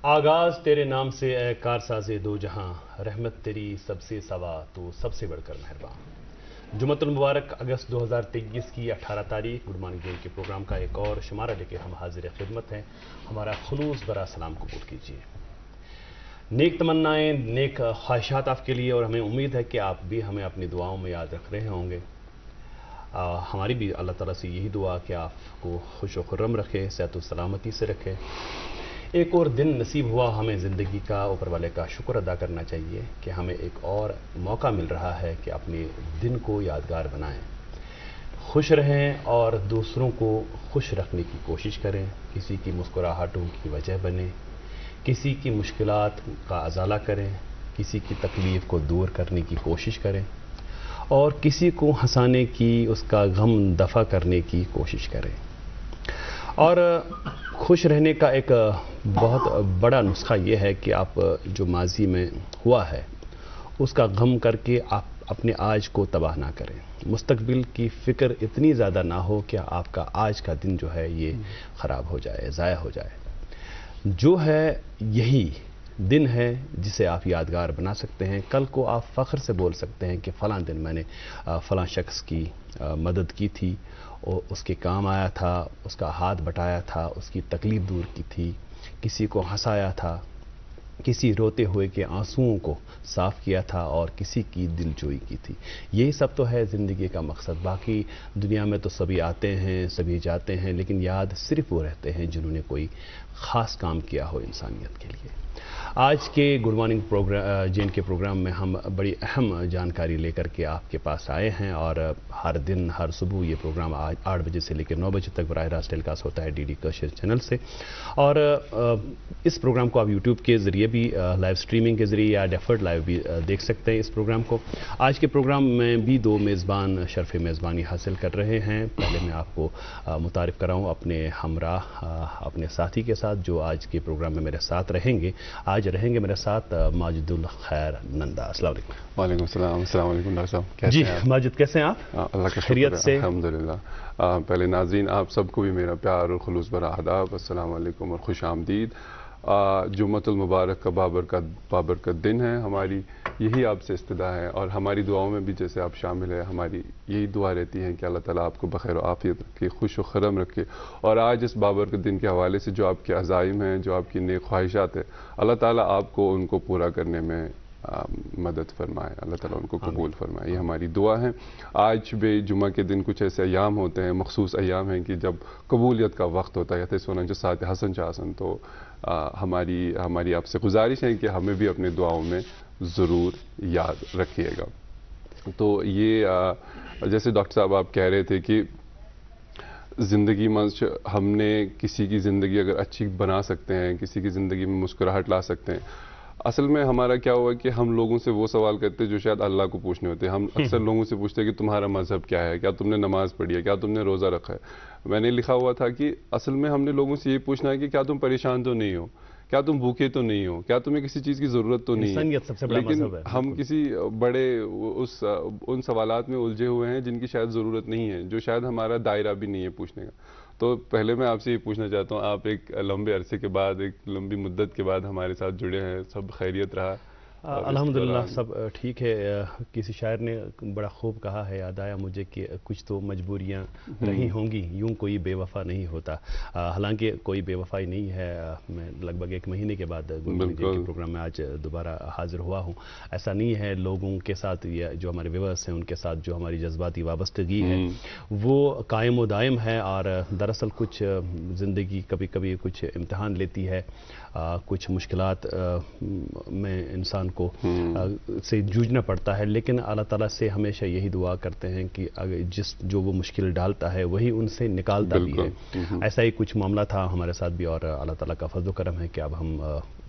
آغاز تیرے نام سے اے کارساز دو جہاں، رحمت تیری سب سے سوا تو سب سے بڑھ کر مہربان۔ جمعۃ المبارک اگست 2023 کی 18 تاریخ گڈ مارننگ جیل کے پروگرام کا ایک اور شمارہ لے کے ہم حاضر خدمت ہیں۔ ہمارا خلوص برا سلام قبول کیجیے۔ نیک تمنائیں، نیک خواہشات آپ کے لیے، اور ہمیں امید ہے کہ آپ بھی ہمیں اپنی دعاؤں میں یاد رکھ رہے ہوں گے۔ ہماری بھی اللہ تعالیٰ سے یہی دعا کہ آپ کو خوش و خرم رکھے، صحت و سلامتی سے رکھے۔ ایک اور دن نصیب ہوا ہمیں زندگی کا، اوپر والے کا شکر ادا کرنا چاہیے کہ ہمیں ایک اور موقع مل رہا ہے کہ اپنے دن کو یادگار بنائیں، خوش رہیں اور دوسروں کو خوش رکھنے کی کوشش کریں، کسی کی مسکراہٹوں کی وجہ بنیں، کسی کی مشکلات کا ازالہ کریں، کسی کی تکلیف کو دور کرنے کی کوشش کریں، اور کسی کو ہنسانے کی، اس کا غم دفع کرنے کی کوشش کریں۔ اور خوش رہنے کا ایک بہت بڑا نسخہ یہ ہے کہ آپ جو ماضی میں ہوا ہے اس کا غم کر کے آپ اپنے آج کو تباہ نہ کریں، مستقبل کی فکر اتنی زیادہ نہ ہو کہ آپ کا آج کا دن جو ہے یہ خراب ہو جائے، ضائع ہو جائے۔ جو ہے یہی دن ہے جسے آپ یادگار بنا سکتے ہیں۔ کل کو آپ فخر سے بول سکتے ہیں کہ فلاں دن میں نے فلاں شخص کی مدد کی تھی، اور اس کے کام آیا تھا، اس کا ہاتھ بٹایا تھا، اس کی تکلیف دور کی تھی، کسی کو ہنسایا تھا، کسی روتے ہوئے کے آنسوؤں کو صاف کیا تھا، اور کسی کی دل جوئی کی تھی۔ یہی سب تو ہے زندگی کا مقصد۔ باقی دنیا میں تو سبھی آتے ہیں، سبھی جاتے ہیں، لیکن یاد صرف وہ رہتے ہیں جنہوں نے کوئی خاص کام کیا ہو انسانیت کے لیے۔ آج کے گڈ مارننگ جین کے پروگرام میں ہم بڑی اہم جانکاری لے کر کے آپ کے پاس آئے ہیں، اور ہر دن ہر صبح یہ پروگرام 8 بجے سے لے کے 9 بجے تک براہ راست ٹیلی کاسٹ ہوتا ہے ڈی ڈی کشر چینل سے، اور اس پروگرام کو آپ یوٹیوب کے ذریعے بھی لائیو سٹریمنگ کے ذریعے یا ڈیفرڈ لائیو بھی دیکھ سکتے ہیں اس پروگرام کو۔ آج کے پروگرام میں بھی 2 میزبان شرف میزبانی حاصل کر رہے ہیں۔ پہلے میں آپ کو متعارف کراؤں اپنے ہمراہ، اپنے ساتھی کے ساتھ جو آج کے پروگرام میں میرے ساتھ رہیں گے۔ آج رہیں گے میرے ساتھ ماجد الخیر نندا۔ السلام علیکم۔ وعلیکم السلام۔ السلام علیکم ڈاکٹر صاحب، کیسے جی ہیں آپ؟ ماجد کیسے ہیں آپ؟ اللہ کا خیریت شکر سے؟ ہے، الحمدللہ۔ پہلے ناظرین آپ سب کو بھی میرا پیار اور خلوص بھرا آداب، السلام علیکم اور خوش آمدید۔ جمعۃ المبارک کا بابرکت دن ہے، ہماری یہی آپ سے استدعا ہے، اور ہماری دعاؤں میں بھی جیسے آپ شامل ہیں، ہماری یہی دعا رہتی ہے کہ اللہ تعالیٰ آپ کو بخیر و عافیت رکھے، خوش و خرم رکھے، اور آج اس بابرکت دن کے حوالے سے جو آپ کے عزائم ہیں، جو آپ کی نیک خواہشات ہیں، اللہ تعالیٰ آپ کو ان کو پورا کرنے میں مدد فرمائے، اللہ تعالیٰ ان کو قبول فرمائے، یہ ہماری دعا ہے۔ آج بھی جمعہ کے دن کچھ ایسے ایام ہوتے ہیں، مخصوص ایام ہیں کہ جب قبولیت کا وقت ہوتا ہے، سونا جو ساتھ حسن چاسن، تو ہماری آپ سے گزارش ہے کہ ہمیں بھی اپنے دعاؤں میں ضرور یاد رکھیے گا۔ تو یہ جیسے ڈاکٹر صاحب آپ کہہ رہے تھے کہ زندگی میں ہم نے کسی کی زندگی اگر اچھی بنا سکتے ہیں، کسی کی زندگی میں مسکراہٹ لا سکتے ہیں، اصل میں ہمارا کیا ہوا کہ ہم لوگوں سے وہ سوال کرتے ہیں جو شاید اللہ کو پوچھنے ہوتے ہیں۔ ہم اکثر لوگوں سے پوچھتے ہیں کہ تمہارا مذہب کیا ہے، کیا تم نے نماز پڑھی ہے، کیا تم نے روزہ رکھا ہے۔ میں نے لکھا ہوا تھا کہ اصل میں ہم نے لوگوں سے یہ پوچھنا ہے کہ کیا تم پریشان تو نہیں ہو، کیا تم بھوکے تو نہیں ہو، کیا تمہیں کسی چیز کی ضرورت تو نہیں ہے۔ انسانیت سب سے بڑا لیکن مذہب ہے۔ ہم کسی بڑے ان سوالات میں الجھے ہوئے ہیں جن کی شاید ضرورت نہیں ہے، جو شاید ہمارا دائرہ بھی نہیں ہے پوچھنے کا۔ تو پہلے میں آپ سے یہ پوچھنا چاہتا ہوں، آپ ایک لمبے عرصے کے بعد، ایک لمبی مدت کے بعد ہمارے ساتھ جڑے ہیں، سب خیریت رہا؟ الحمدللہ سب ٹھیک ہے۔ کسی شاعر نے بڑا خوب کہا ہے، یاد آیا مجھے کہ کچھ تو مجبوریاں رہی ہوں گی، یوں کوئی بے وفا نہیں ہوتا۔ حالانکہ کوئی بے وفائی نہیں ہے، میں لگ بھگ 1 مہینے کے بعد گڈ مارننگ جین کے پروگرام میں آج دوبارہ حاضر ہوا ہوں۔ ایسا نہیں ہے، لوگوں کے ساتھ جو ہمارے ویورس ہیں ان کے ساتھ جو ہماری جذباتی وابستگی ہے وہ قائم و دائم ہے، اور دراصل کچھ زندگی کبھی کبھی کچھ امتحان لیتی ہے، کچھ مشکلات میں انسان کو سے جوجھنا پڑتا ہے، لیکن اللہ تعالیٰ سے ہمیشہ یہی دعا کرتے ہیں کہ جو وہ مشکل ڈالتا ہے وہی ان سے نکالتا بھی ہے۔ ایسا ہی کچھ معاملہ تھا ہمارے ساتھ بھی، اور اللہ تعالیٰ کا فضل و کرم ہے کہ اب ہم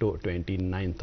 to 29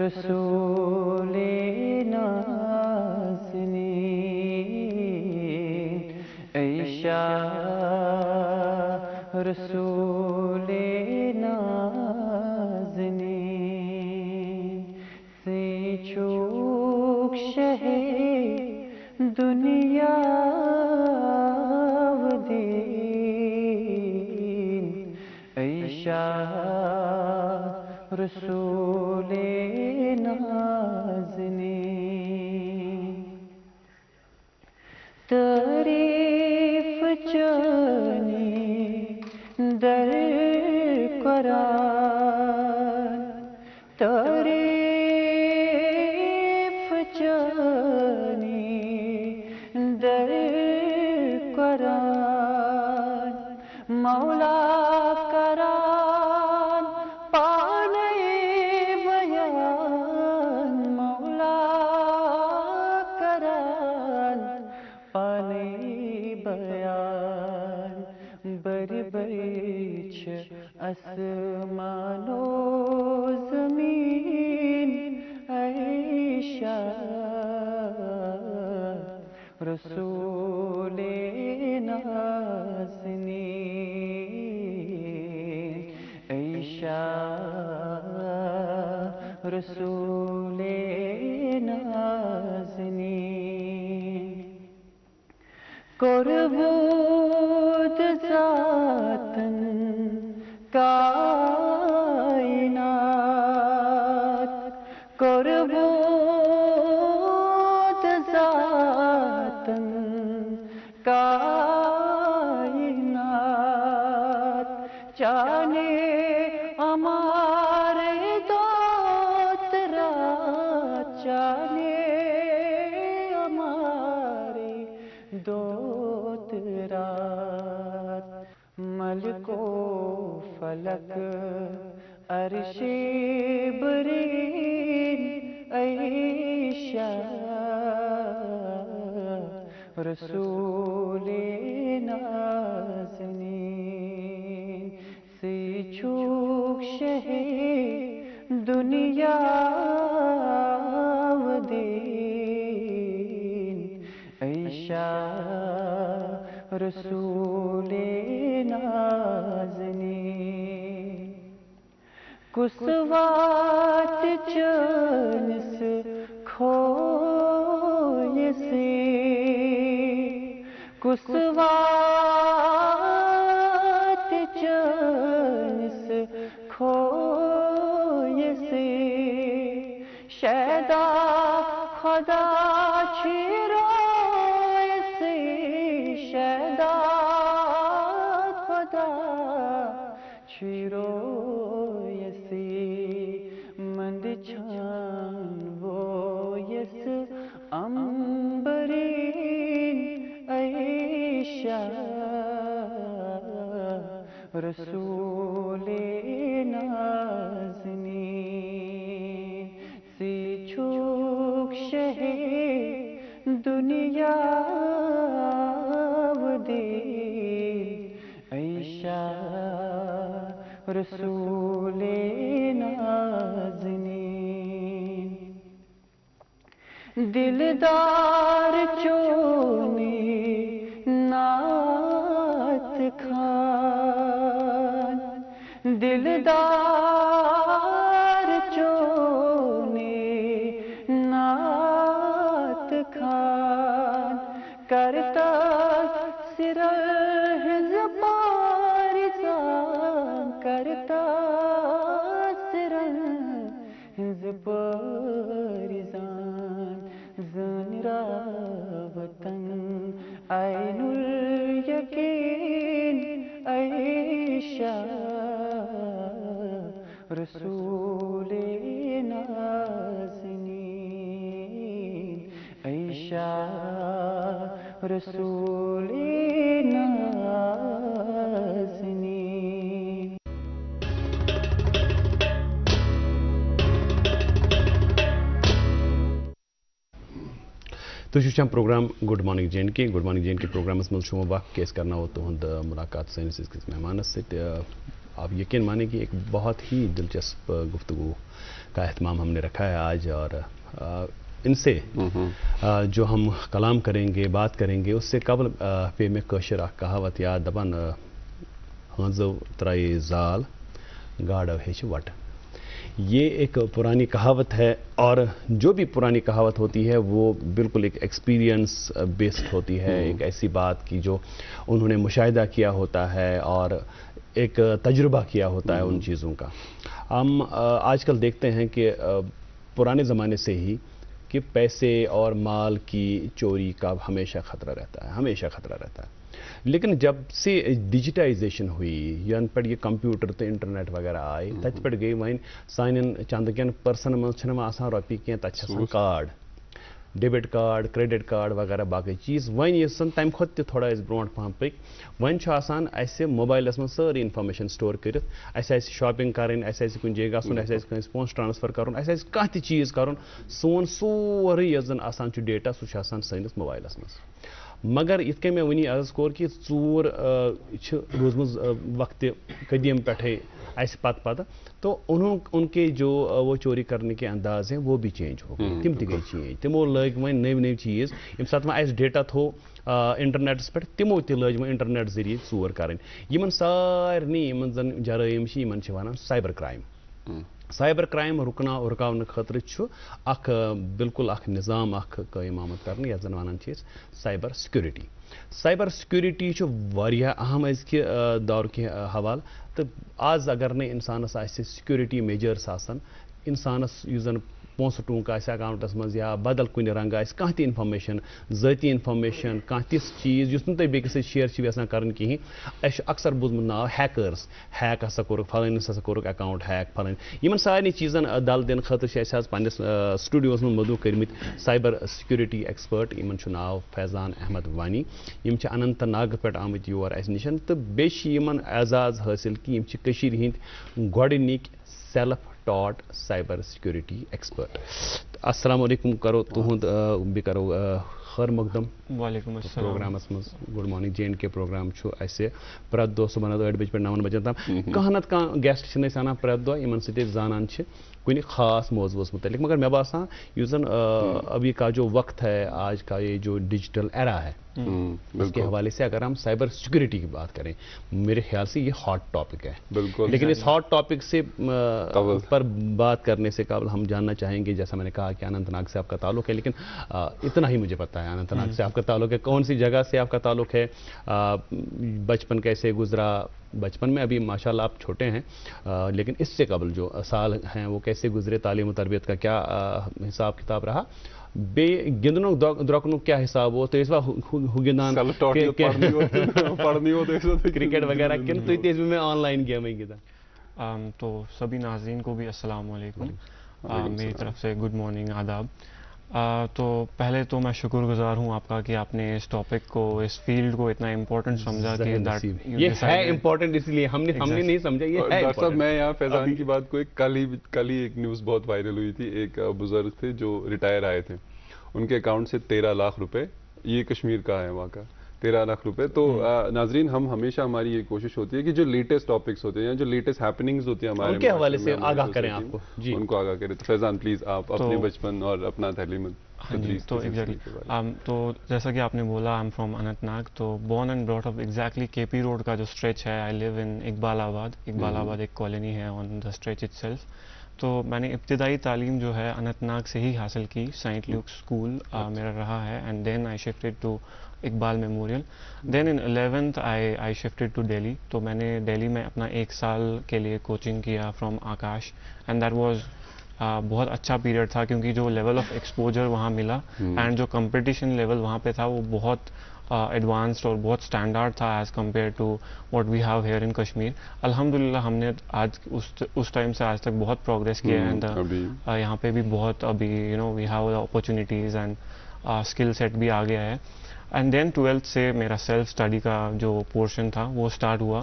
رسول نازنین ای شاہ رسول نازنین سے چوک شہ دنیا و دین ای شاہ رسول نازنین تعریف جانی در قرآن تعریف جانی در قرآن مولا کران پانے بیان مولا کران پانے بیان بر بریچ اسمان و زمین ای شاہ رسول نازنین ای شاہ رسول نازنین قربود ذاتن کائنات قربود ذاتن کائنات جانے ہمارے دوترا جانے ہمارے دوترات ملک و فلک عرش برین ای شاہ رسول نازنین سے چوک شہ دنیا و دین ای شاہ رسول نازنین کسوات چنس کھوئے سے کسوات چنس کھوئے سے شیدا خدا چھیروئے سے شیدا خدا چھیروئے سے مند چھان وہ یس امبرین ای شاہ رسول نازنین سے چھوک شہ دنیا و دین ای شاہ رسول نازنین دلدار چونے نعت خوان دلدار چونے نعت خوان کرتا سر حزب پارسان کرتا سر حزب پارسان زن را وطن عین الیقین ای شاہ رسول نازنین ای شاہ رسول نازنین تو شام پروگرام گڈ مارننگ جے کے گڈ مارننگ جے کے پروگرامس مز وقت کیس کرنا تہد ملاقات سنس مہمانس آپ یقین مانیں کہ ایک بہت ہی دلچسپ گفتگو کا اہتمام ہم نے رکھا ہے آج، اور ان سے جو ہم کلام کریں گے، بات کریں گے، اس سے قبل پہ میں کشر اخ کہاوت یاد دپان ہنزو ترائے زال گاڑو ہیچ وٹ. یہ ایک پرانی کہاوت ہے، اور جو بھی پرانی کہاوت ہوتی ہے وہ بالکل ایک ایکسپیرینس بیسڈ ہوتی ہے، ایک ایسی بات کی جو انہوں نے مشاہدہ کیا ہوتا ہے اور ایک تجربہ کیا ہوتا ہے ان چیزوں کا. ہم آج کل دیکھتے ہیں کہ پرانے زمانے سے ہی کہ پیسے اور مال کی چوری کا ہمیشہ خطرہ رہتا ہے، ہمیشہ خطرہ رہتا ہے. لیکن جب سے ڈیجیٹائزیشن ہوئی، ین پہ یہ کمپیوٹر تو انٹرنیٹ وغیرہ آئی، تت پہ گئی ون سان چند کن پرسن من آسان روپیے کی تک آسان card, debit card, credit card وغیرہ باقی چیز. ون یس تمہ کھت تھوڑا برونٹ پہم پک، ون آسان اسہ موبائلس من ساری انفارمیشن سٹور کرت. اسہ شاپنگ کریں، اسہ کن جائے گھن، اسہ کنس پونس ٹرانسفر کرن، اسہ کھانا تہ چیز کرن، سون سورے یس زن آسان ڈیٹا سہ سٲنِس موبائلس من. مگر یت کن میں ونی عرض کور کہ ژور روزمز وقت قدیم پٹھے اس پتہ تو ان کے جو وہ چوری کرنے کے انداز ہیں وہ بھی چینج ہو گئے، تم تہ گئی چینج. تمو لگ ون نئی چیز یم سات اس ڈیٹا تھو انٹرنیٹس پہ، تمو تہ لج انٹرنیٹ ذریعے ژور کریں. یمن سارنی یمن زن جرائم یمن ونان سائبر کرائم. سائبر کرائم رکاؤن خاطر اخ بالکل اخ نظام اخ قائم آمد کرنے یتھ زن ونان سائبر سیکورٹی. سائبر سیکورٹی واریاہ اہم ازکہ دور کے حوالہ. تو آز اگر نہ انسانس سیکورٹی میجرس آسان، انسانس اس زن پونسہ ٹونک اکاؤنٹس مز یا بدل کن رنگ کھانا تہ انفارمیشن، ذاتی انفارمیشن، کھانا تس چیز اس تھی بیس شیئر یژھان کریں کہین. اس اکثر بوزمت ناو ہیکرس، ہیک ہسا کورک فلانس ہسا کورک اکاؤنٹ ہیک فلان. یمن سارے چیزن دل دن خاطر اس پنس سٹوڈیوس من مدعو کرمت سائبر سیکورٹی ایکسپرٹ، یمن ناو فیضان احمد وانی. یم اننت ناگ پہ آمت یور اس نشن، تو بیٚیہِ یمن اعزاز حاصل کہ یم کشیر ہند گۄڈنِک سیلف ٹاٹ سائبر سیکورٹی ایکسپرٹ. السلام علیکم کرو تہد بہ کرو خیر مقدم. وعلیکم السلام. پروگرامس مز گڈ مارننگ جے اینڈ کے پروگرام اسہ پرٛٮ۪تھ دۄہ صبح 8 بجے پہ 9 بجے تام. کانٛہہ نتہٕ کانٛہہ گیسٹ چھِ انان پرٛٮ۪تھ دۄہ یمن سۭتۍ زانان کُنہِ خاص موضوعس متعلق. مگر مے باسان یُس زن ابھی کا جو وقت ہے، آج کا یہ جو ڈیجیٹل ایرا ہے، اس کے حوالے سے اگر ہم سائبر سیکورٹی کی بات کریں، میرے خیال سے یہ ہاٹ ٹاپک ہے. بالکل. لیکن اس ہاٹ ٹاپک سے پر بات کرنے سے قبل ہم جاننا چاہیں گے، جیسا میں نے کہا کہ اننت ناگ سے آپ کا تعلق ہے، لیکن اتنا ہی مجھے پتا ہے اننت ناگ سے آپ کا تعلق ہے. کون سی جگہ سے آپ کا تعلق ہے، بچپن کیسے گزرا؟ بچپن میں ابھی ماشاءاللہ آپ چھوٹے ہیں، لیکن اس سے قبل جو سال ہیں وہ کیسے گزرے؟ تعلیم و تربیت کا کیا حساب کتاب رہا؟ بے گندنک درکنک کیا حساب ہو؟ تو اس وقت گندان کرکٹ وغیرہ کن تو میں آن لائن گیمیں گندان. تو سبھی ناظرین کو بھی السلام علیکم. میری طرف سے گڈ مارننگ، آداب. تو پہلے تو میں شکر گزار ہوں آپ کا کہ آپ نے اس ٹاپک کو، اس فیلڈ کو اتنا امپورٹنٹ سمجھا کہ یہ ہے امپورٹنٹ، اس لیے ہم نے نہیں سمجھا یہ ہے. ڈاکٹر صاحب میں یہاں فیضان کی بات کو کل ہی ایک نیوز بہت وائرل ہوئی تھی. ایک بزرگ تھے جو ریٹائر آئے تھے، ان کے اکاؤنٹ سے 13 لاکھ روپے، یہ کشمیر کا ہے وہاں کا 13 لاکھ روپے. تو ناظرین ہمیشہ ہماری یہ کوشش ہوتی ہے کہ جو لیٹسٹ ٹاپکس ہوتے ہیں یا جو لیٹسٹ ہیپننگز ہوتی ہیں ہمارے ان کے حوالے سے آگاہ کریں آپ کو، جی ان کو آگاہ کریں. تو فیضان پلیز آپ اپنے بچپن اور اپنا تعلیم. تو تو جیسا کہ آپ نے بولا، I am from Anant Nag. تو born and brought up exactly کے پی روڈ کا جو اسٹریچ ہے، آئی لیو ان اقبال آباد ایک کالونی ہے آن دا اسٹریچ اٹ سیلف. تو میں نے ابتدائی تعلیم جو ہے اننت ناگ سے ہی حاصل کی. سینٹ لیوک اسکول میرا رہا ہے، and then I shifted to Iqbal memorial. Then in 11th I shifted to Delhi. تو میں نے دہلی میں اپنا 1 سال کے لیے کوچنگ کیا from Aakash, and that was بہت اچھا پیریڈ تھا، کیونکہ جو لیول آف ایکسپوجر وہاں ملا اینڈ جو کمپٹیشن لیول وہاں پہ تھا وہ بہت ایڈوانسڈ اور بہت اسٹینڈرڈ تھا as compare to what we have here in Kashmir. الحمدللہ ہم نے آج اس ٹائم سے آج تک بہت پروگریس کیا ہے، اینڈ یہاں پہ بھی بہت ابھی we have opportunities and skill set بھی آ گیا ہے. اینڈ دین 12th سے میرا سیلف اسٹڈی کا جو پورشن تھا وہ اسٹارٹ ہوا.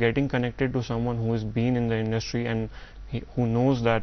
getting connected to someone who has been in the industry and who knows that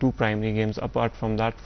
two primary games. Apart from that,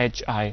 HI.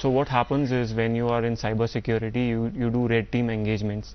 So what happens is when you are in cyber security, you do red team engagements.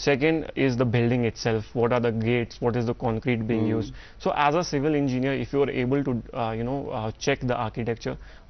Second is the building itself. What are the gates? What is the concrete being used? So as a civil engineer, if you are able to check the architecture,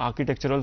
architectural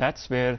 that's where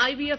IVF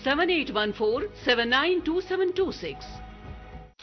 7814792726।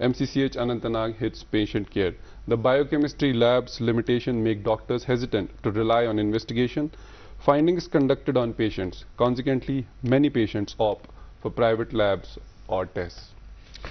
MCCH Anantnag hits patient care. The biochemistry lab's limitation make doctors hesitant to rely on investigation. Findings conducted on patients. Consequently, many patients opt for private labs or tests.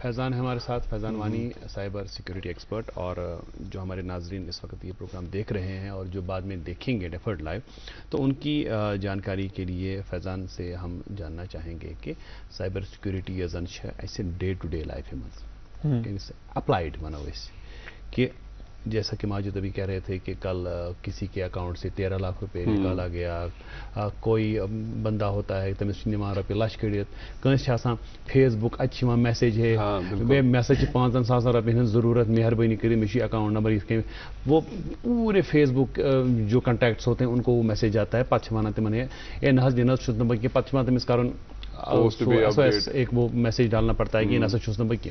فیضان ہے ہمارے ساتھ، فیضان وانی cyber security expert, اور جو ہمارے ناظرین اس وقت یہ programme دیکھ رہے ہیں اور جو بعد میں دیکھیں گے ڈیفرڈ لائیو، تو ان کی جانکاری کے لیے فیضان سے ہم جاننا چاہیں گے کہ سائبر سیکیورٹی یہ زن ایسے ڈے ٹو ڈے لائف میں اپلائیڈ ونو اس کہ جیسا کہ ماجد ابھی کہہ رہے تھے کہ کل کسی کے اکاؤنٹ سے 13 لاکھ روپے نکالا گیا، کوئی بندہ ہوتا ہے تمس نمان روپیے لچھ کڑت، کنس فیس بک اتہ میسیج ہے مے سا 5,000 روپین ہن ضرورت، مہربانی کر مجھے اکاؤنٹ نمبر یہ کہ وہ پورے فیس بک جو کنٹیکٹس ہوتے ہیں ان کو وہ میسیج آتا ہے، پتہ ونان تمن یہ نہ یہ نہ بہ کی پتہ تمس کرن ایک وہ میسیج ڈالنا پڑتا ہے کہ یہ نہ چھس نہ بہ کی۔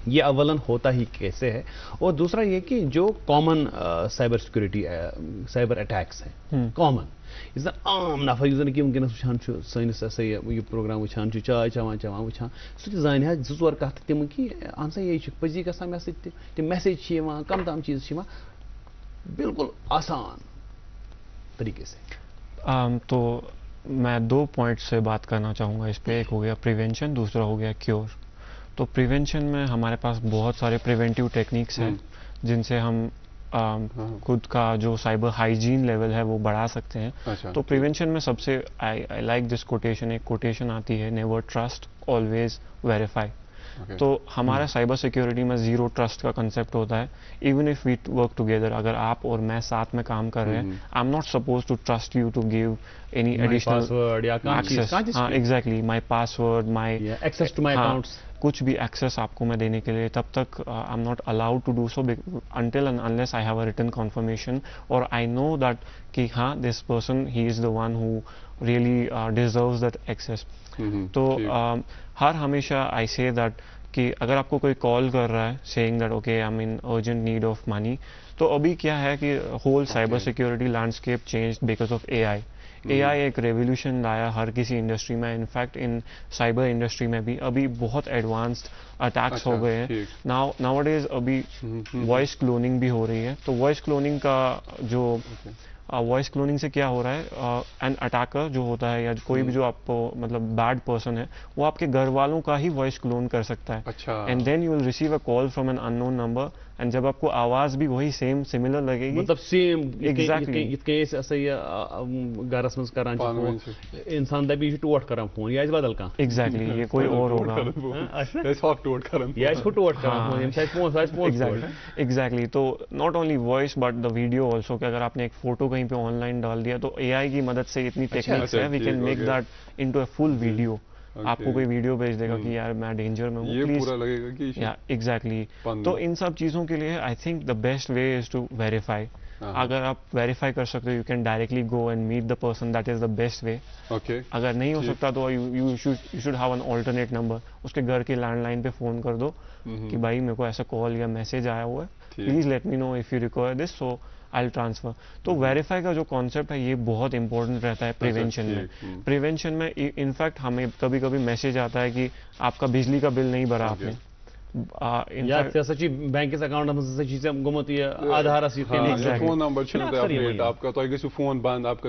یہ اولاً ہوتا ہی کیسے ہے، اور دوسرا یہ کہ جو common cyber security cyber attacks ہیں کامن، یہ زن عام نفر یہ زن کہ ونکس وچان سنس سا یہ پروگرام وچان چائے چوان وچان سہ زان ہے 2-4 کتھ تم کہ اہن سا یہ پزی گژھان مے سۭتۍ تہِ میسیج کم تام چیز بالکل آسان طریقے سے۔ تو میں 2 پوائنٹ سے بات کرنا چاہوں گا اس پہ، ایک ہو گیا پریونشن، دوسرا ہو گیا کیور۔ تو پریونشن میں ہمارے پاس بہت سارے پریونٹیو ٹیکنیکس ہیں جن سے ہم خود کا جو سائبر ہائیجین لیول ہے وہ بڑھا سکتے ہیں۔ تو پریونشن میں سب سے آئی لائک دس کوٹیشن، ایک کوٹیشن آتی ہے نیور ٹرسٹ آلویز ویریفائی۔ تو ہمارا سائبر سیکیورٹی میں 0 ٹرسٹ کا کنسیپٹ ہوتا ہے، even if we work together, اگر آپ اور میں ساتھ میں کام کر رہے ہیں، I am not suppose to trust you to give any additional access, ہاں exactly, my password, my access to my accounts, کچھ بھی ایکسیس آپ کو میں دینے کے لیے تب تک I am not allowed to do so until and unless I have a written confirmation اور آئی نو دیٹ کہ ہاں this person he is the one who really deserves that access. تو ہر ہمیشہ آئی سے دیٹ کہ اگر آپ کو کوئی کال کر رہا ہے saying that okay I am in urgent need of money, تو ابھی کیا ہے کہ whole cyber security landscape change because of AI. AI ایک ریولیوشن لایا ہر کسی انڈسٹری میں، انفیکٹ ان سائبر انڈسٹری میں بھی ابھی بہت ایڈوانسڈ اٹیکس ہو گئے ہیں۔ ناؤ ڈیز ابھی وائس کلوننگ بھی ہو رہی ہے، تو وائس کلوننگ کا جو وائس کلوننگ سے کیا ہو رہا ہے، این اٹیکر جو ہوتا ہے یا کوئی بھی جو آپ کو مطلب بیڈ پرسن ہے وہ آپ کے گھر والوں کا ہی وائس کلون کر سکتا ہے، and then you will receive a call from an unknown number, اینڈ جب آپ کو آواز بھی وہی سیم سملر لگے گی، مطلب سیم ایگزیکٹلی گھرس مز کران انسان دبی ٹوٹ کران فون یہ بدل کھانا، ایگزیکٹلی یہ کوئی اور ہوگا، ایگزیکٹلی۔ تو not only voice but the video also, کہ اگر آپ نے ایک فوٹو کہیں پہ آن لائن ڈال دیا تو اے آئی کی مدد سے اتنی ٹیکنیکس ہے we can make that into a full video. آپ کو کوئی ویڈیو بھیج دے گا کہ یار میں ڈینجر میں ہوں پلیز، ایگزیکٹلی۔ تو ان سب چیزوں کے لیے I think the best way is to verify. اگر آپ ویریفائی کر سکتے ہو you can directly go and meet the person, that is the best way. اگر نہیں ہو سکتا تو you should have an alternate number, اس کے گھر کے لینڈ لائن پہ فون کر دو کہ بھائی میرے کو ایسا کال یا میسج آیا ہوا ہے، please let me know if you require this so I will transfer. تو ویریفائی کا جو کانسیپٹ ہے یہ بہت امپورٹنٹ رہتا ہے پریونشن میں۔ پریونشن میں انفیکٹ ہمیں کبھی کبھی میسج آتا ہے کہ آپ کا بجلی کا بل نہیں بھرا آپ نے، بینکس اکاؤنٹ گومت یہ آدھار فون نمبر آپ کا تو فون بند، آپ کا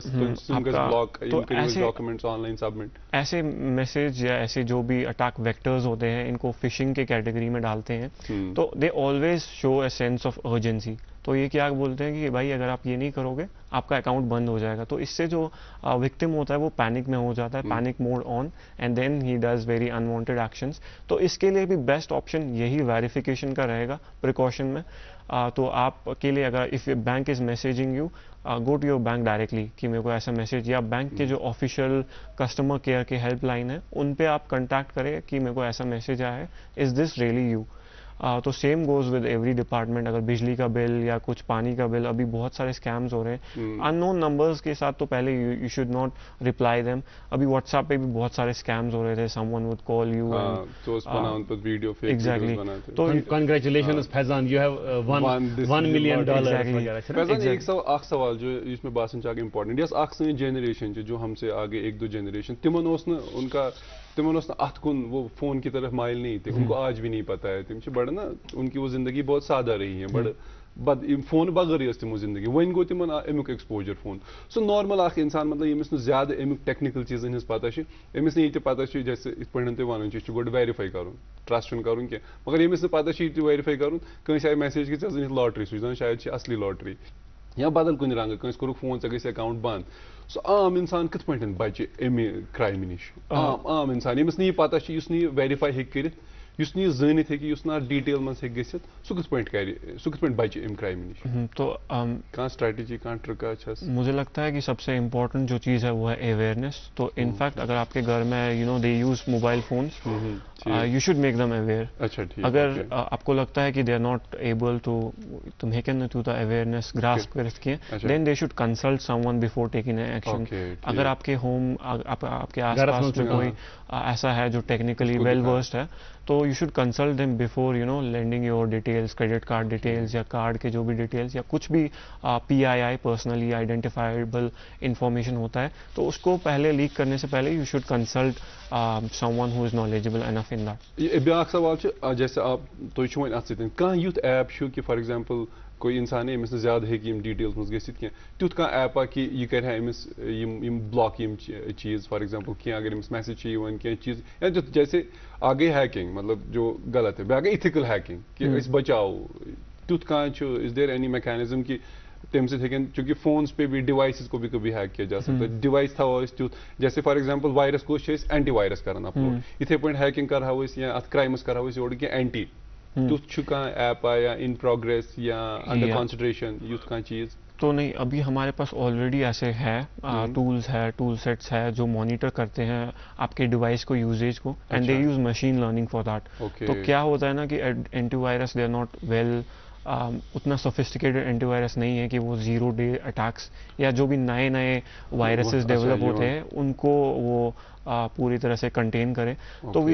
block, documents on line submit. ایسے میسج یا ایسے جو بھی اٹیک ویکٹرز ہوتے ہیں ان کو فشنگ کے کیٹیگری میں ڈالتے ہیں، تو they always show a sense of urgency. تو یہ کیا بولتے ہیں کہ بھائی اگر آپ یہ نہیں کرو گے آپ کا اکاؤنٹ بند ہو جائے گا، تو اس سے جو وکٹم ہوتا ہے وہ پینک میں ہو جاتا ہے، panic mode on, and then he does very unwanted actions. تو اس کے لیے بھی بیسٹ آپشن یہی ویریفیکیشن کا رہے گا پریکاشن میں۔ تو آپ کے لیے اگر if bank is messaging you, go to your bank directly کہ میرے کو ایسا میسیج، یا بینک کے جو آفیشیل کسٹمر کیئر کے ہیلپ لائن ہے ان پہ آپ کنٹیکٹ کریں کہ میرے کو ایسا میسیج آیا ہے، از دس ریئلی یو؟ تو same goes with every department. اگر بجلی کا بل یا کچھ پانی کا بل، ابھی بہت سارے اسکیمز ہو رہے ہیں ان نون نمبرز کے ساتھ، تو پہلے you should not reply them. ابھی واٹس ایپ پہ بھی بہت سارے اسکیمز ہو رہے تھے، someone would call you, exactly. تو congratulations Faizan, you have $1 million۔ اخ سوال جو اس میں باسان چاہ امپورٹنٹ، یس اخ سن جنریشن جو ہم سے آگے 1-2 جنریشن، تمن ات کن وہ فون کی طرف مائل نہیں تھے، ان کو آج بھی نہیں پتا ہے، تم بڑا نا ان کی وہ زندگی بہت سادہ رہی ہے، فون بغیر تمو زندگی ون گو تمن امیک ایکسپوجر فون سو نارمل اخ انسان مطلب یمس زیادہ امیک ٹیکنیکل چیزن ہز پتہ امس یہ پتہ جیسے ات پہ تھی ون گوڈ ویریفائی کرن ٹرسٹ کرن کی مگر یمس پتہ یہ ویریفائی کرن کنس آئی میسیج کہ ژے زن لاٹری سو زن شاید اصلی لاٹری یا بدل کن رنگ کنس کورک فون ژے گژھِ اکاؤنٹ بند سو عام انسان کت پہ بچہ امہ کرائم نش عام انسان یمس یہ پتہ اس ویریفائی ہیٚکہِ کٔرِتھ اس زانت اس ڈیٹیل من گھت سہ کت پہ کر سہ کت پہ بچہ ام کرائم نش تو اسٹریٹجی ٹرکا مجھے لگتا ہے کہ سب سے امپورٹنٹ جو چیز ہے وہ ہے اویئرنیس. تو انفیکٹ اگر آپ کے گھر میں they use mobile phones you should make them aware. اگر آپ کو لگتا ہے کہ they are not able to تم ہیکن نہ تیوتاہ اویئرنیس گراسپ کرت کی then they should consult someone before taking action. اگر آپ کے ہوم آپ کے آس پاس میں کوئی ایسا ہے جو ٹیکنیکلی ویل ورسڈ ہے تو you should consult them before landing your details, credit card details یا کارڈ کے جو بھی ڈیٹیلس یا کچھ بھی PII پرسنلی آئیڈینٹیفائیبل انفارمیشن ہوتا ہے تو اس کو پہلے لیک کرنے سے پہلے you should consult some one who is knowledgeable enough in that. بیاکھ سوال جیسے آپ تھی ون ات سن یوتھ ایپ کہ فار ایگزامپل کوئی انسان امس زیادہ ہیٚکہِ ڈیٹیلس مز گژھِتھ کینٛہہ تیُتھ کانٛہہ ایپا کہ یہ کرِ ہا امس بلاک یم چیز فار ایگزامپل کینٛہہ اگر امس میسیج چھ یوان کینٛہہ چیز یا جیسے آ گئی ہیکنگ مطلب جو غلط ہے بیاکھ گئی ایتھیکل ہیکنگ کہ أسۍ بچاو تیُتھ کانٛہہ چھُ از دیر اینی میکینزم کہ تمہ سۭتۍ ہیٚکن چونکہ فونس پہ بھی ڈیوائسز کو بھی کبھی ہیک کیا جا سکتا ہے. ڈیوائس تھاو أسۍ تیُتھ جیسے فار ایگزامپل وائرس کو چھِ أسۍ اینٹی وائرس کران اپلوڈ یتھے پٲٹھۍ ہیکنگ کرہو أسۍ یا اتھ کرائمس کرہو أسۍ یورٕ کینٛہہ اینٹی تیُتھ چھُ کانٛہہ ایپا یا ان پروگریس یا انڈر کنسیڈریشن یُتھ کانٛہہ چیز؟ تو نہیں, ابھی ہمارے پاس آلریڈی ایسے ہے ٹولس ہے, ٹول سیٹس ہے جو مانیٹر کرتے ہیں آپ کے ڈیوائس کو یوزیج کو and they use machine learning for that. تو کیا ہوتا ہے نا کہ antivirus they are not well اتنا سوفسٹیکیٹڈ اینٹی وائرس نہیں ہے کہ وہ 0 day اٹیکس یا جو بھی نئے وائرسز ڈیولپ ہوتے ہیں ان کو وہ پوری طرح سے کنٹین کرے. تو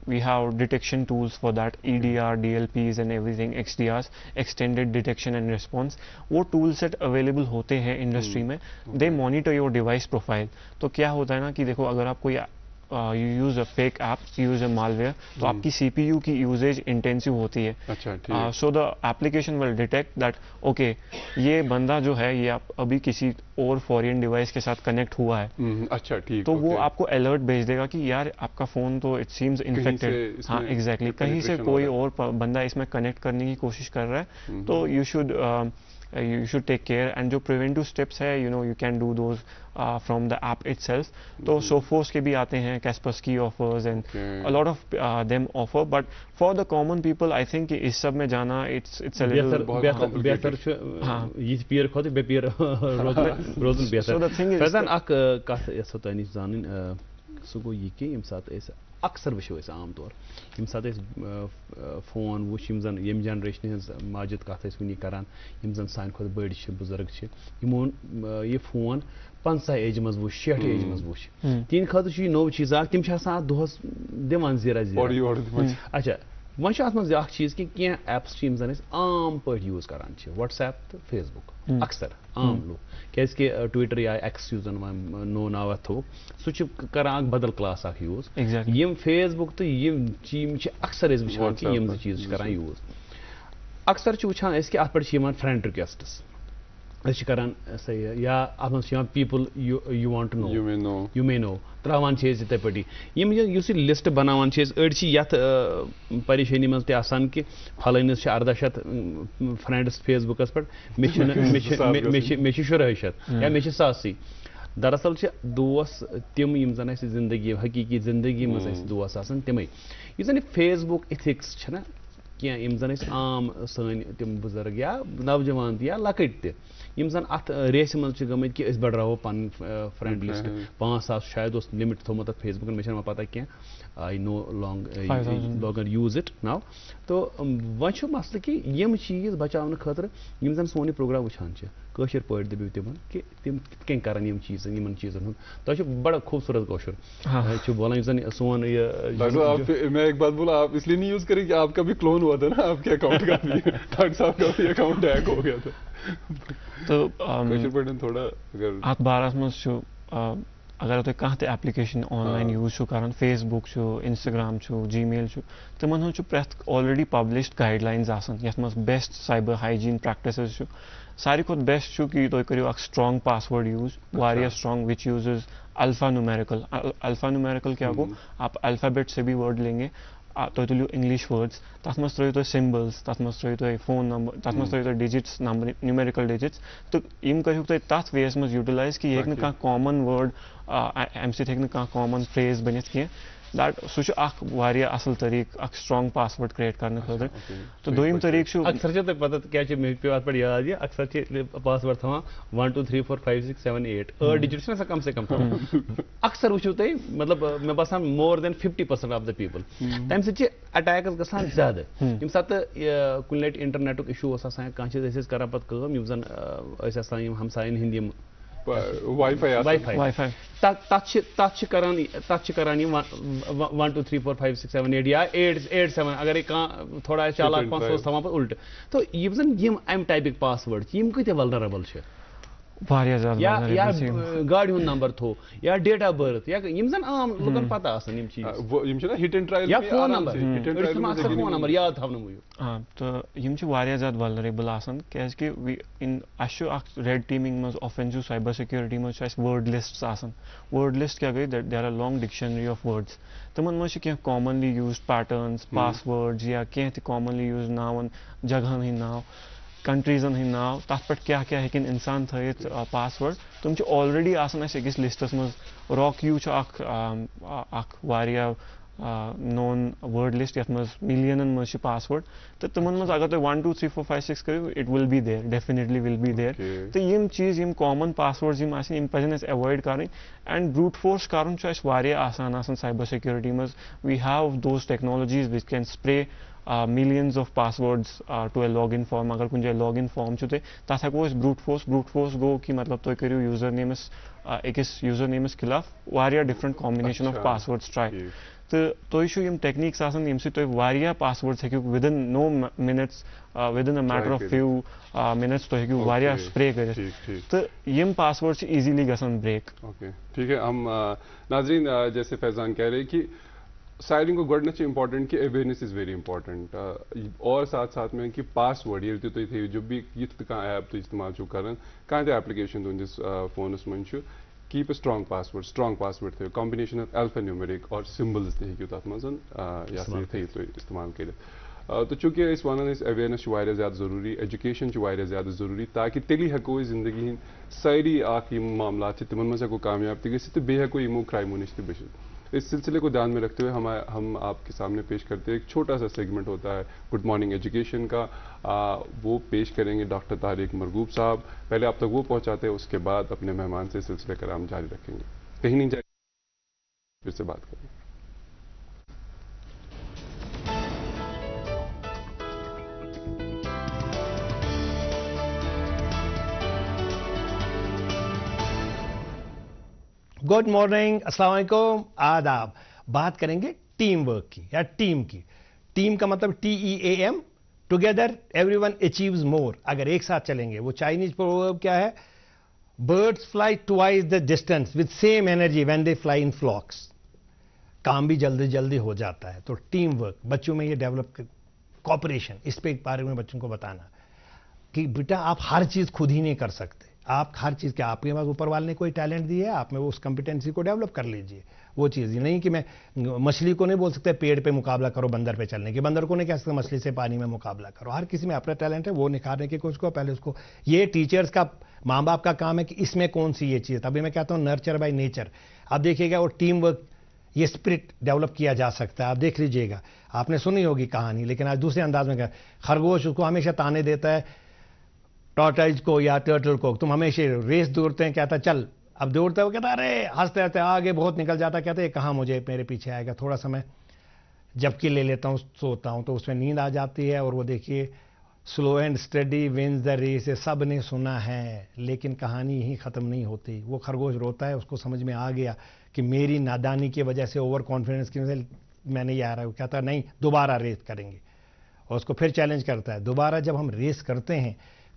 we have detection tools for that, EDR, DLPs and everything, XDRs, extended detection and response. وہ tool set available ہوتے ہیں انڈسٹری میں. they monitor your device profile. تو کیا ہوتا ہے نا کہ دیکھو اگر آپ کوئی you use a fake app, you use a malware, تو آپ کی CPU کی یوزیج انٹینسو ہوتی ہے. so the application will detect that okay یہ بندہ جو ہے یہ ابھی کسی اور فورین ڈیوائس کے ساتھ کنیکٹ ہوا ہے. اچھا ٹھیک. تو وہ آپ کو الرٹ بھیج دے گا کہ یار آپ کا فون تو اٹ سیمز انفیکٹڈ. ہاں ایگزیکٹلی, کہیں سے کوئی اور بندہ اس میں کنیکٹ کرنے کی کوشش کر رہا ہے. تو you should take care. and جو preventive steps ہے you can do those from the app itself. تو Sophos کے بھی آتے ہیں, Kaspersky offers and a lot of them offer, but for the common people I think اس سب میں جانا it's a little بہتر یہ پیر کھوتہ بے پیر روزن بہتر. So the thing is فیضان اخ کتھ یژھو تۄہہِ نِش زانٕنۍ سُہ گوٚو یہِ کہِ ییٚمہِ ساتہٕ أسۍ اکثر وٕچھو أسۍ عام طور ییٚمہِ ساتہٕ أسۍ فون وٕچھ یِم زن ییٚمہِ جنریشنہِ ہٕنٛز ماجد کتھ ٲسۍ وٕنی کران یِم زن سانہِ کھۄتہٕ بٔڑۍ چھِ بُزرگ چھِ یِمو یہِ فون 50 ایجہِ منٛز وٕچھ 60 ایجہِ منٛز وٕچھ تِہنٛدِ خٲطرٕ چھُ یہِ نوٚو چیٖز اکھ تِم چھِ آسان اتھ دۄہس دِوان زیٖرا اچھا وۄنۍ چھُ اتھ منٛز اکھ چیٖز کہِ کینٛہہ ایپس چھِ یِم زن أسۍ عام پٲٹھۍ یوٗز کران چھِ وٹس ایپ تہٕ فیس بُک اکثر عام لُکھ کیازکہِ ٹویٹر یا ایکس یُس زن وۄنۍ نوٚو ناو اتھ تھوٚوُکھ سُہ چھُ کران اکھ بدل کلاس اکھ یوٗز. یِم فیس بُک تہٕ یِم چھِ اکثر أسۍ وٕچھان کہِ یِم زٕ چیٖز چھِ کران یوٗز. اکثر چھِ وٕچھان أسۍ کہِ اتھ پٮ۪ٹھ چھِ یِوان فرینڈ رِکویسٹٕس أسۍ چھِ کران سا یہِ یا اتھ منٛز چھِ یِوان پیٖپل یوٗ وانٹ ٹُو نو یوٗ مے نو تراوان چھِ أسۍ یِتھے پٲٹھی یِم یُس یہِ لسٹ بناوان چھِ أسۍ أڑۍ چھِ یتھ پریشٲنی منٛز تہِ آسان کہِ پھلٲنِس چھِ 1800 فرینڈس فیس بُکس پٮ۪ٹھ مےٚ چھِ 600 یا مےٚ چھِ 100. دراصل چھِ دوس تِم یِم زن اسہِ زندگی حقیٖقی زندگی منٛز اسہِ دوس آسان تِمے. یُس زن یہِ فیس بُک اِتھِکس چھِنہ کینٛہہ یِم زن أسۍ عام سٲنۍ تِم بُزرگ یا نوجوان تہِ یا لۄکٕٹۍ تہِ یِم زن اتھ ریسہِ منٛز چھِ گٔمٕتۍ کہِ أسۍ بڑراوو پنٕنۍ فرینڈ لسٹ 5000 شاید اوس لِمٹ تھوٚمُت اتھ فیس بُکن مےٚ چھنہٕ وۄنۍ پتہ کینٛہہ آی نو لانگر یوٗز اٹ ناو. تو وۄنۍ چھُ مسلہٕ کہِ یِم چیٖز بچاونہٕ خٲطرٕ یِم زن سون یہِ پروگرام وٕچھان چھِ کٲشِر پٲٹھۍ دٔپِو تِمن کہِ تِم کِتھ کٔنۍ کرن یِم چیٖزن یِمن چیٖزن ہُنٛد تۄہہِ چھُ بڑٕ خوٗبصوٗرت کٲشُر چھُ بولان یُس زن سون یہِ میں ایک بات بولا آپ اس لیے نہیں یوز کریں کہ آپ کا بھی کلون ہوا تھا نا آپ کے اکاؤنٹ کا بھی ڈاکٹر صاحب کا بھی اکاؤنٹ ہیک ہو گیا تھا. تو تھوڑا اگر اتھ بارس منٛز چھُ اگر تُہۍ کانٛہہ تہِ ایپلِکیشن آنلاین یوٗز چھُو کران فیس بُک چھُ انسٹاگرام چھُ جی میل چھُ تِمن ہُنٛد چھُ پرٛٮ۪تھ آلریڈی پبلشڈ گایڈ لاینٕز آسان یتھ منٛز بیسٹ سایبر ہایجیٖن پریکٹسز چھُ ساروی کھۄتہٕ بیسٹ چھُ کہِ تُہۍ کٔرِو اکھ سٹرانگ پاس وٲرڈ یوٗز واریاہ سٹرانگ وِچ یوٗزز الفا نیومیرکل کیٛاہ گوٚو آپ الفابیٹ سے بھی وٲرڈ لیں گے تُہۍ تُلِو انگلش وٲرڈس تتھ منٛز ترٛٲیِو تُہۍ سمبلز تتھ منٛز ترٛٲیِو تُہۍ فون نمبر تتھ منٛز ترٛٲیِو تُہۍ ڈِجٹس نمبر نیومیرکل ڈِجٹس تہٕ یِم کٔرِو تُہۍ تتھ وییس منٛز یوٗٹِلایز کہِ یہِ ہیٚکہِ نہٕ کانٛہہ کامن وٲرڈ امہِ سۭتۍ ہیٚکہِ نہٕ کانٛہہ کامن فرٛیز بٔنِتھ کینٛہہ سُہ چھُ اکھ واریاہ اصل طریقہٕ اکھ سٹرانگ پاس وٲرڈ کریٹ کرنہٕ خٲطرٕ تہٕ دوٚیِم طریقہٕ چھُ اکثر چھِ تۄہہِ پتہ کیٛاہ چھِ مےٚ پیٚو اتھ پٮ۪ٹھ یاد یہِ اکثر چھِ پاس وٲرڈ تھاوان 1 2 3 4 5 6 7 8 ٲٹھ ڈِجٹ چھِنہ آسان کم سے کم تھاوان اکثر وٕچھِو تُہۍ مطلب مےٚ باسان مور دین 50% آف د پیپل تمہِ سۭتۍ چھِ اٹیکٕس گژھان زیادٕ ییٚمہِ ساتہٕ کُنہِ لٹہِ انٹرنیٹُک اِشوٗ اوس آسان کانٛہہ چیٖز أسۍ ٲسۍ کران پتہٕ کٲم یِم زن ٲسۍ آسان یِم ہمساین ہٕنٛدۍ یِم واے فاے تتھ چھِ کران یِم 1 2 3 4 5 6 7 8 یا 8 7 اگرے کانٛہہ تھوڑا چالاک پانٛژھ اوس تھاوان پتہٕ الٹہٕ تو یِم زن یِم امہِ ٹایپٕکۍ پاس وٲرڈ چھِ یِم کۭتیاہ ولنریبل چھِ واریاہ زیادٕ یا گاڑِ ہُنٛد نمبر تھوٚو یا ڈیٹ آف برتھ یا یِم زن عام لُکن پتہ آسان یِم چیٖز یا فون نمبر یاد تھاونہٕ موٗجوٗب تہٕ یِم چھِ واریاہ زیادٕ ولنریبل آسان کیٛازِ کہِ اَسہِ چھُ اکھ ریڈ ٹیٖمِنٛگ منٛز آفینسِو سایبر سیکیورٹی منٛز چھُ اَسہِ وٲرڈ لسٹس آسان وٲرڈ لسٹ کیٛاہ گٔے there are long dictionary of words تِمن منٛز چھِ کینٛہہ کامنلی یوٗزڈ پیٹٲرنٕز پاس وٲرڈز یا کینٛہہ تہِ کامنلی یوٗز ناوَن جگہن ہٕنٛدۍ ناو کنٹریٖزن ہٕنٛدۍ ناو تتھ پٮ۪ٹھ کیٛاہ کیٛاہ ہیٚکن انسان تھٲیِتھ پاس وٲرڈ تِم چھِ آلریڈی آسان اَسہِ أکِس لسٹس منٛز راک یوٗ چھُ اکھ واریاہ نون وٲرڈ لسٹ یتھ منٛز مِلینن منٛز چھِ پاس وٲرڈ تہٕ تِمن منٛز اگر تُہۍ 1 2 3 4 5 6 کٔرِو it will be there definitely will be there تہٕ یِم چیٖز یِم کامن پاس وٲرڈز یِم آسن یِم پزن اَسہِ ایوایڈ کرٕنۍ اینڈ بروٗٹ فورس کرُن چھُ اَسہِ واریاہ آسان آسان سایبر سیکیورٹی منٛز we have those technologies which can spray millions of passwords to a login form اگر کُنہِ جایہِ login form چھُ تۄہہِ تتھ ہٮ۪کو أسۍ brute force گوٚو کہِ مطلب تُہۍ کٔرِو یوٗزر نیمس أکِس یوٗزر نیمس خِلاف واریاہ ڈِفرنٹ کامبِنیشن آف پاس وٲرڈس ٹراے تہٕ تُہۍ چھُو یِم ٹیکنیٖکس آسان ییٚمہِ سۭتۍ تُہۍ واریاہ پاس وٲرڈس ہیٚکِو وِدن نو minutes within a matter of few minutes تُہۍ ہیٚکِو واریاہ سپرے کٔرِتھ تہٕ یِم پاس وٲرڈ چھِ ایٖزیلی گژھان بریک ٹھیک ہے ہم ناظرین جیسے فیضان کہہ رہے کہ سارنی کو گۄڈنٮ۪تھ چھِ اِمپاٹنٹ کہ اویرنیس از ویری اِمپاٹنٹ اور ساتھ ساتھ میں کہ پاس وٲرڈ ییٚلہِ تہِ تُہۍ تھٲیِو جب بھی یِتھ تہِ کانٛہہ ایپ تُہۍ استعمال چھُو کران کانٛہہ تہِ ایپلِکیشن تُہنٛدِس فونس منٛز چھُ کیٖپ اے سٹرانگ پاس وٲرڈ تھٲیِو کامبِنیشن آف الفا نیومیرِک اور سمبلز تہِ ہیٚکِو تتھ منٛز یہِ ہسا یہِ تھٲیِتھ تُہۍ استعمال کٔرِتھ تہٕ چوٗنٛکہِ أسۍ ونان ٲسۍ اویرنیس چھِ واریاہ زیادٕ ضروٗری ایجوکیشن چھِ واریاہ زیادٕ ضروٗری تاکہِ تیٚلی ہٮ۪کو أسۍ زندگی ہٕنٛدۍ سٲری اکھ یِم معاملات چھِ تِمن منٛز ہٮ۪کو کامیاب تہِ گٔژھِتھ تہٕ بیٚیہِ ہٮ۪کو یِمو کرٛایمو نِش تہِ بٔچِتھ اس سلسلے کو دھیان میں رکھتے ہوئے ہم آپ کے سامنے پیش کرتے ہیں ایک چھوٹا سا سیگمنٹ ہوتا ہے گڈ مارننگ ایجوکیشن کا وہ پیش کریں گے ڈاکٹر طارق مرغوب صاحب پہلے آپ تک وہ پہنچاتے ہیں اس کے بعد اپنے مہمان سے سلسلے کرام جاری رکھیں گے کہیں نہیں جائیں پھر سے بات کریں گڈ مارننگ السلام علیکم آداب بات کریں گے ٹیم ورک کی یا ٹیم کی ٹیم کا مطلب TEAM together everyone achieves more اگر ایک ساتھ چلیں گے وہ چائنیز پروورب کیا ہے birds fly twice the distance with same energy when they fly in flocks کام بھی جلدی جلدی ہو جاتا ہے تو ٹیم ورک بچوں میں یہ ڈیولپ کوآپریشن اس پہ ایک بارے میں بچوں کو بتانا کہ بیٹا آپ ہر چیز خود ہی نہیں کر سکتے آپ ہر چیز کے آپ کے پاس اوپر والے نے کوئی ٹیلنٹ دی ہے آپ میں اس کمپیٹنسی کو ڈیولپ کر لیجئے وہ چیز یہ نہیں کہ میں مچھلی کو نہیں بول سکتا پیڑ پہ مقابلہ کرو بندر پہ چلنے کی بندر کو نہیں کہہ سکتا مچھلی سے پانی میں مقابلہ کرو ہر کسی میں اپنا ٹیلنٹ ہے وہ نکھارنے کی کوشش کرو پہلے اس کو یہ ٹیچرز کا ماں باپ کا کام ہے کہ اس میں کون سی یہ چیز تبھی میں کہتا ہوں نرچر بائی نیچر آپ دیکھیے گا اور ٹیم ورک یہ اسپرٹ ڈیولپ کیا جا سکتا ہے آپ دیکھ لیجئے گا آپ نے سنی ہوگی کہانی لیکن آج دوسرے انداز میں کہا خرگوش اس کو ہمیشہ تانے دیتا ہے ٹارٹائز کو یا ٹرٹل کو تم ہمیشہ ریس دوڑتے ہیں کہتا چل اب دوڑتا ہے وہ کہتا ارے ہنستے رہتے آگے بہت نکل جاتا کہتے ہیں کہاں مجھے میرے پیچھے آئے گا تھوڑا سا میں جبکہ لے لیتا ہوں سوتا ہوں تو اس میں نیند آ جاتی ہے اور وہ دیکھیے slow and steady wins the race سب نے سنا ہے لیکن کہانی ہی ختم نہیں ہوتی وہ خرگوش روتا ہے اس کو سمجھ میں آ گیا کہ میری نادانی کی وجہ سے اوور کانفیڈنس کی وجہ سے میں نہیں آ رہا وہ کہتا نہیں دوبارہ ریس کریں گے اور اس کو پھر چیلنج کرتا ہے دوبارہ جب ہم ریس کرتے ہیں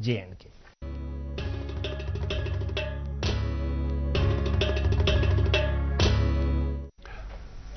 JNK.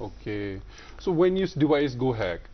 Okay, so when you device go hack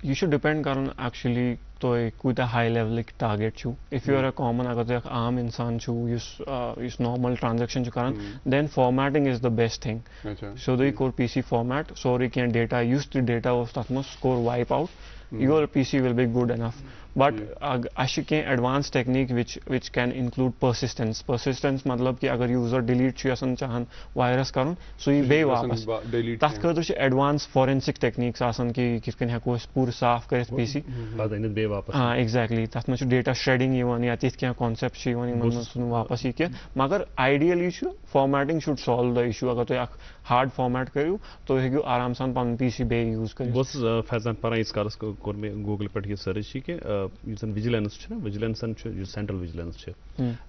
You should depend on actually to a high level target chu. If you are a common agar to aam insan chu use normal transaction chu karan, then formatting is the best thing. So the core PC format, sorry can data use the data of that score wipe out. Your PC will be good enough. But ashike advanced technique which can include persistence. Persistence matlab ki agar user delete chuyasan chahan virus karun, so ye be wapas. Tat khadr che advanced forensic techniques asan ki kitken heko pur saaf karit PC. Badinit be wapas. Exactly. Tat mach data shredding iwan ya tit kya concept shi iwan man sun wapas hi ke. Magar ideal issue formatting should solve the issue. Agar to hard format karyu to hegu aram san pan PC be use kariyo. Bos Faizan para is karas ko me Google per search ki یُس وِجِلَنس چھُ نا وِجِلَنسَن چھُ یُس central وِجِلَنس چھُ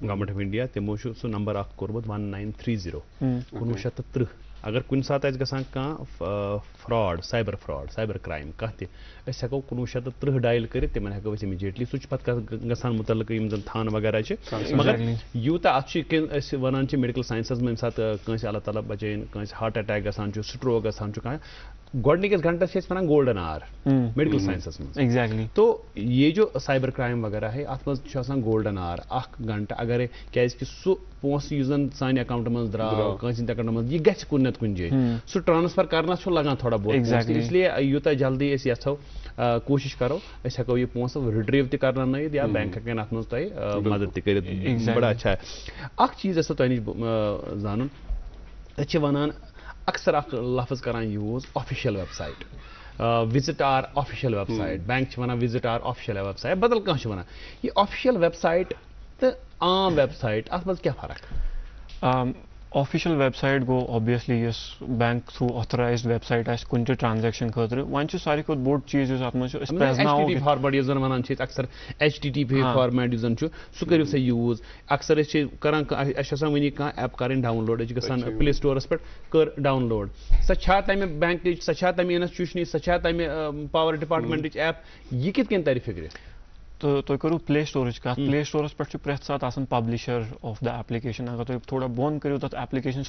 government of India تِمو چھُ سُہ number اکھ کوٚرمُت 1930 1930 اگر کُنہِ ساتہٕ آسہِ گژھان کانٛہہ فراڈ سایبر کرٛایم کانٛہہ تہِ أسۍ ہٮ۪کو 1930 ڈایل کٔرِتھ تِمن ہٮ۪کو أسۍ اِمیٖڈیٹلی سُہ چھُ پَتہٕ گژھان مُتعلق یِم زَن تھانہٕ وغیرہ چھِ مگر یوٗتاہ اَتھ چھُ أسۍ وَنان چھِ میڈِکل ساینسَس منٛز ییٚمہِ ساتہٕ کٲنٛسہِ اللہ تعالیٰ بَچٲیِن کٲنٛسہِ ہارٹ اَٹیک گژھان چھُ سٹروک گژھان چھُ کانٛہہ گۄڈنِکِس گھنٹس چھِ أسۍ وَنان گولڈن آر میڈِکل ساینسَس منٛز ایگزیکٹلی تو یہ جو سایبر کرٛایم وغیرہ ہے اَتھ منٛز چھُ آسان گولڈن آر اکھ گھنٹہٕ اگرے کیٛازِکہِ سُہ پونٛسہٕ یُس زَن سانہِ اٮ۪کاوُنٛٹ منٛز درٛاو کٲنٛسہِ ہِنٛدِ اٮ۪کاوُنٛٹ منٛز یہِ گژھِ کُنہِ نتہٕ کُنہِ جایہِ سُہ ٹرانسفر کرنس چھُ لگان تھوڑا بہت اسلیے یوٗتاہ جلدی أسۍ یژھو کوٗشِش کرو أسۍ ہٮ۪کو یہِ پونٛسہٕ رِٹریٖو تہِ کرنٲیِتھ یا بینک ہٮ۪کن اَتھ منٛز تۄہہِ مدد تہِ کٔرِتھ بڑا اچھا اکھ چیٖز یژھو تۄہہِ نِش زانُن أسۍ چھِ وَنان اکثر اکھ لفظ کران use official website visit our official website bank چھِ وَنان visit our official website بدل کانٛہہ چھُ وَنان یہِ آفِشل ویب سایٹ تہٕ عام ویب سایٹ اَتھ منٛز کیٛاہ فرق آفِشل ویب سایٹ گوٚو اوبویسلی یُس بینک تھروٗ آتھورایزڈ ویب سایٹ آسہِ کُنہِ تہِ ٹرانزیکشن خٲطرٕ وۄنۍ چھُ ساروی کھۄتہٕ بوٚڑ چیٖز یُس اتھ منٛز چھُ أسۍ پرٛزناوو فارمیٹ یُس زن وَنان چھِ أسۍ اکثر HTTP فارمیٹ یُس زن چھُ سُہ کٔرِو سا یوٗز اکثر أسۍ چھِ کران اَسہِ چھِ آسان وٕنی کانٛہہ ایپ کَرٕنۍ ڈاوُن لوڈ أسۍ چھِ گژھان پلے سٹورس پٮ۪ٹھ کٔر ڈاوُن لوڈ سۄ چھا تَمہِ بینکٕچ سۄ چھا تَمہِ انسٹِٹیوٗشنٕچ سۄ چھا تَمہِ پاور ڈِپارٹمنٹٕچ ایپ یہِ کِتھ کٔنۍ تَرِ فِکرِ تہٕ تُہۍ کٔرِو پلے سٹورٕچ کَتھ پلے سٹورَس پٮ۪ٹھ چھُ پرٛٮ۪تھ ساتہٕ آسان پبلِشر آف دَ ایپلِکیشن اگر تُہۍ تھوڑا بۄن کٔرِو تَتھ ایپلِکیشن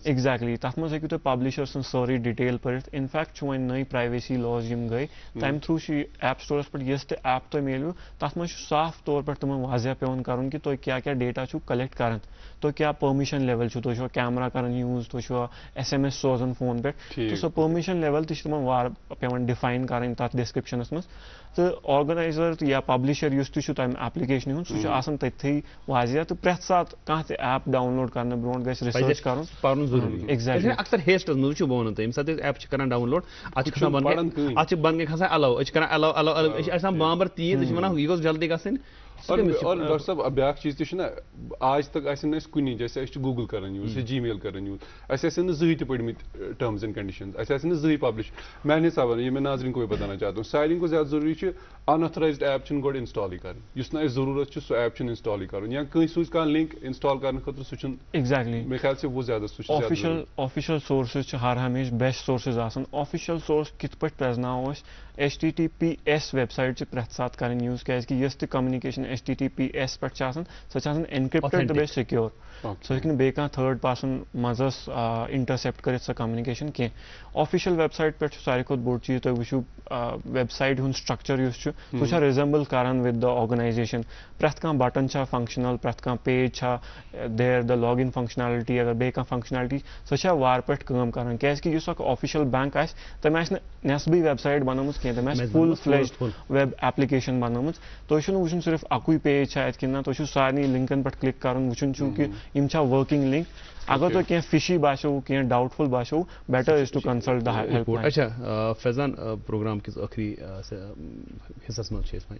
ایگزیکٹلی تَتھ منٛز ہیٚکِو تُہۍ پبلِشر سٕنٛز سٲرٕے ڈِٹیل پٔرِتھ اِنفیکٹ چھُ وۄنۍ نٔے پرٛایویسی لاز یِم گٔے تَمہِ تھروٗ چھُ یہِ ایپ سٹورَس پٮ۪ٹھ یۄس تہِ ایپ تۄہہِ میلیو تَتھ منٛز چھُ صاف طور پٮ۪ٹھ تِمن واضح پیوان کَرُن کہِ تُہۍ کیٛاہ کیٛاہ ڈیٹا چھُو کلیکٹ کران تُہۍ کیٛاہ پٔرمِشن لیول چھُو تُہۍ چھُوا کیمرا کران یوٗز تُہۍ چھُوا SMS سوزان فون پٮ۪ٹھ تہٕ سۄ پٔرمِشن لیول تہِ چھِ تِمن پیوان ڈِفاین کَرٕنۍ تَتھ ڈِسکرپشنس منٛز تہٕ آرگنایزر یا پبلِشر یُس تہِ چھُ تَمہِ ایپلِکیشنہِ ہُنٛد سُہ چھُ آسان تٔتھی واضح تہٕ پرٛٮ۪تھ ساتہٕ کانٛہہ تہِ ایپ ڈاوُن لوڈ کرنہٕ برونٛٹھ گژھِ رِسٲرٕچ کَرُن ضروٗری ایگزیکٹلی اکثر ہیسٹس منٛز وٕچھو بہٕ وَنو تۄہہِ ییٚمہِ ساتہٕ أسۍ ایپ چھِ کران ڈاوُن لوڈ اَتھ چھِ بۄن کَنۍ کھسان اَلو أسۍ چھِ کران اَلو أسۍ چھِ آسان بامبر تیٖژ أسۍ چھِ وَنان یہِ گوٚژھ جلدی گژھٕنۍ اور ڈاکٹر صٲب بیاکھ چیٖز تہِ چھُ نا آج تک آسن نہٕ أسۍ کُنی جیسے أسۍ چھِ گوٗگل کران یوٗز أسۍ چھِ Gmail کران یوٗز اَسہِ آسن نہٕ زٕہٕنۍ تہِ پٔرمٕتۍ ٹٔرمٕز اینڈ کَنڈِشنز اَسہِ آسن نہٕ زٕہٕنۍ پبلِش میانہِ حِسابہٕ یہِ مےٚ ناظریٖن کو بتانا چاہتا ہوں ساروی کھۄتہٕ زیادٕ ضروٗری چھُ انآتھورایزڈ ایپ چھِنہٕ گۄڈٕ اِنسٹالٕے کَرٕنۍ یُس نہٕ اَسہِ ضروٗرت چھُ سُہ ایپ چھُنہٕ اِنسٹالٕے کَرُن یا کٲنٛسہِ سوٗز کانٛہہ لِنک اِنسٹال کرنہٕ خٲطرٕ سُہ چھُنہٕ ایگزیکٹلی مےٚ خیال چھِ وہ زیادٕ سُہ چھُ آفِشل سورسز چھِ ہر ہمیشہِ بیسٹ سورسز آسان آفِشل سورس کِتھ پٲٹھۍ پرٛزناوو أسۍ HTTPS ویب سایٹ چھِ پرٛٮ۪تھ ساتہٕ کَرٕنۍ یوٗز کیٛازِکہِ یۄس تہِ کمنِکیشن HTTPS پٮ۪ٹھ چھِ آسان سۄ چھِ آسان اینکرپٹڈ تہٕ بیٚیہِ سِکیور سُہ ہیٚکہِ نہٕ بیٚیہِ کانٛہہ تھٲرڈ پٔرسن منٛزس انٹرسیپٹ کٔرِتھ سۄ کمنِکیشن کینٛہہ آفِشل ویب سایٹ پٮ۪ٹھ چھُ ساروی کھۄتہٕ بوٚڑ چیٖز تُہۍ وٕچھِو ویب سایٹ ہُنٛد سٹرکچر یُس چھُ سُہ چھا رِزمبل کران وِد د آرگنایزیشن پرٛٮ۪تھ کانٛہہ بٹن چھا فنٛکشنل پرٛٮ۪تھ کانٛہہ پیج چھا دیر د لاگ اِن فنٛکشنلٹی اگر بیٚیہِ کانٛہہ فنٛکشنلٹی سۄ چھا وارٕ پٲٹھۍ کٲم کران کیٛازِکہِ یُس اکھ آفِشل بینک آسہِ تٔمۍ آسہِ نہٕ نیصبٕے ویب سایٹ بنٲومٕژ کینٛہہ تٔمۍ آسہِ فُل فلیجڈ ویب ایپلِکیشن بنٲومٕژ تُہۍ چھُو نہٕ وٕچھُن صرف اکُے پیج چھا اَتہِ کِنہٕ نہ تُہۍ چھُو سارنٕے لِنکن پٮ۪ٹھ کِلک کرُن وٕچھُن چھُو کہِ یِم چھا ؤرکِنگ لِنک اگر تۄہہِ کینٛہہ فِشی باسیو کینٛہہ ڈاوُٹ فُل باسیو better is two consult the help line. اچھا فیضان پروگرام کِس ٲخری حِصس منٛز چھِ أسۍ وۄنۍ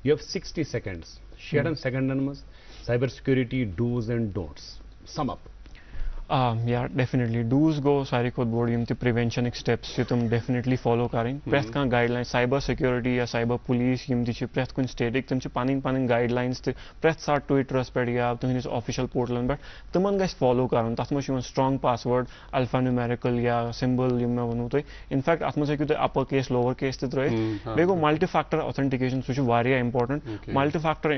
یہِ 60 سیکنڈس 60 سیکنڈن منٛز سایبر سِکیورٹی ڈوٗز اینڈ ڈونٹس سم اپ. یا ڈیفِنِٹلی ڈوٗز گوٚو ساروی کھۄتہٕ بوٚڑ یِم تہِ پرٛوینشنٕکۍ سٹیپٕس چھِ تِم ڈیفِنِٹلی فالو کَرٕنۍ پرٛٮ۪تھ کانٛہہ گایڈ لاین سایبر سِکیورٹی یا سایبر پُلیٖس یِم تہِ چھِ پرٛٮ۪تھ کُنہِ سٹیٹٕکۍ تِم چھِ پَنٕنۍ پَنٕنۍ گایڈ لاینٕز تہِ پرٛٮ۪تھ ساتہٕ ٹُوِٹرَس پٮ۪ٹھ یا تُہٕنٛدِس آفِشَل پورٹلَن پٮ۪ٹھ تِمن گژھِ فالو کَرُن تَتھ منٛز چھُ یِوان سٹرانٛگ پاسوٲڈ الفا نیوٗمیرِکل یا سِمبل یِم مےٚ ووٚنوُ تۄہہِ اِنفیکٹ اَتھ منٛز ہیٚکِو تُہۍ اَپر کیس لوور کیس تہِ ترٲیِتھ بیٚیہِ گوٚو ملٹی فیکٹر اوتھنٹِکیشن سُہ چھُ واریاہ اِمپاٹنٹ ملٹی فیکٹر